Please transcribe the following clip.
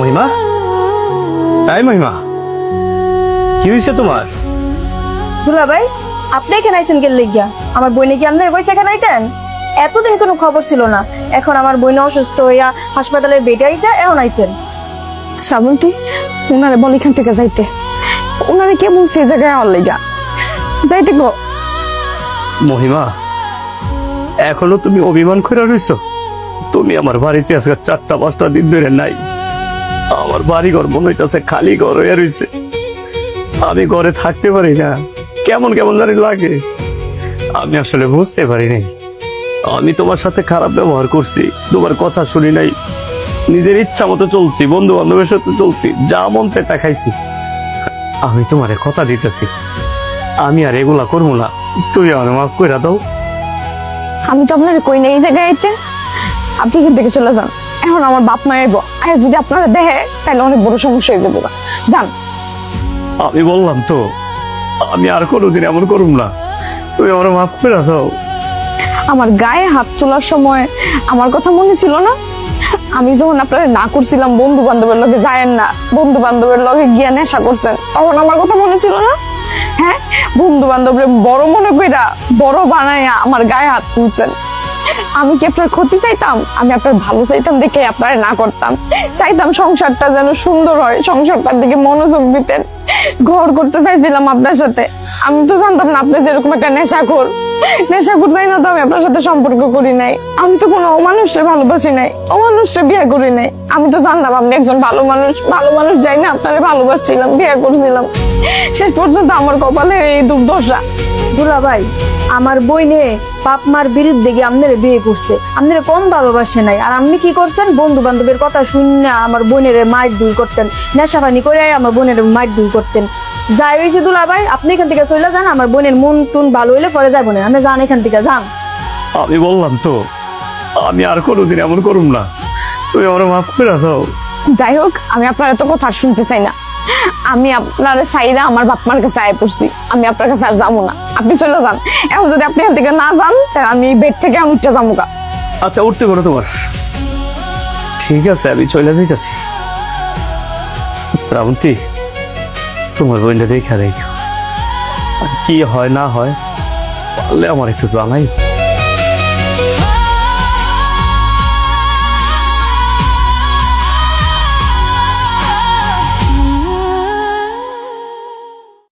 মহিমা, এই মহিমা, কি হয়েছে তোমার? দুলা ভাই, আপনি এখানে আইছেন গেল লিগিয়া? আমার বইনে কি আপনার কইছে এখানে আইতেন? এতদিন কোনো খবর ছিল না, এখন আমার বইনে অসুস্থ হইয়া হাসপাতালে বেডে আইছে, এখন আইছেন। শ্রাবন্তী, ওনারে বল এখান থেকে যাইতে। ওনারে কে বলছে এই জায়গায় আমার লেগা যাইতে গো। মহিমা, এখনো তুমি অভিমান করে রইছো? তুমি আমার বাড়িতে আজকে 4-5টা দিন ধরে নাই। আমার বাড়ি ঘর মনে হইতেছে খালি ঘর হয়ে রইছে। আমি ঘরে থাকতে পারি না, কেমন কেমন জানি লাগে। আমি আসলে বুঝতে পারি নাই, আমি তোমার সাথে খারাপ ব্যবহার করছি, তোমার কথা শুনি নাই, নিজের ইচ্ছা মতো চলছি, বন্ধু বান্ধবের সাথে চলছি, যা মন চায় তা খাইছি। আমি তোমারে কথা দিতেছি, আমি আর এগুলা করবো না। তুই আমার মাফ করে দাও। আমি তো আপনার কই না এই জায়গায় আইতে। আপনি এখান থেকে চলে যান। এখন আমার বাপ মা আইব, আর যদি আপনারা দেখে তাহলে অনেক বড় সমস্যা হয়ে যাবে। যান। আমি বললাম তো, আমি আর কোনোদিন এমন করব না। তুমি আমার মাফ করে দাও। আমার গায়ে হাত তোলার সময় আমার কথা মনে ছিল না? আমি যখন আপনারা না করছিলাম বন্ধু বান্ধবের লগে যায়েন না, বন্ধু বান্ধবের লগে গিয়া নেশা করছেন, তখন আমার কথা মনে ছিল না? হ্যাঁ, বন্ধু বান্ধবের বড় মনে কইরা বড় বানাইয়া আমার গায়ে হাত তুলছেন। আমি কি আপনার ক্ষতি চাইতাম? আমি আপনার ভালো চাইতাম দেখে আপনারা না করতাম। চাইতাম সংসারটা যেন সুন্দর হয়, সংসারটার দিকে মনোযোগ দিতেন। ঘর করতে চাইছিলাম আপনার সাথে। আমি তো জানতাম না আপনি যেরকম একটা নেশাখোর। নেশাখোর চাই না তো আমি আপনার সাথে সম্পর্ক করি নাই। আমি তো কোনো অমানুষকে ভালোবাসি নাই, অমানুষকে বিয়ে করি নাই। আমি তো জানতাম আপনি একজন ভালো মানুষ। ভালো মানুষ যাই না আপনারে ভালোবাসছিলাম, বিয়ে করছিলাম। শেষ পর্যন্ত আমার কপালে এই দুর্দশা। দুলা ভাই, আমার বইনে বাপ মার বিরুদ্ধে গিয়ে আপনারে বিয়ে করছে, আপনারে কম ভালোবাসে নাই। আর আপনি কি করছেন? বন্ধু বান্ধবের কথা শুনে আমার বোনের মাইর দুই করতেন, নেশা পানি করে আমার বোনের মাইর দুই করতেন। যাই হয়েছে দুলা ভাই, আপনি এখান থেকে চলে যান। আমার বোনের মন টুন ভালো হইলে পরে যাবো না, আপনি যান এখান থেকে, যান। আমি বললাম তো, আমি আর কোনোদিন এমন করব না। তুমি আমার মাফ করে দাও। যাই হোক, আমি আপনার এত কথা আর শুনতে চাই না। আমি আপনার চাইরা আমার বাপ মার কাছে আয় পড়ছি, আমি আপনার কাছে আর যাবো না। আপনি চলে যান। এখন যদি আপনি এখান থেকে না যান তাহলে আমি বেড থেকে উঠতে যাবো গা। আচ্ছা, উঠতে পারো তোমার। ঠিক আছে, আমি চলে যাইতেছি। শ্রাবন্তী, তোমার বোনটা দেখা রেখো, আর কি হয় না হয় পারলে আমার একটু জানাই।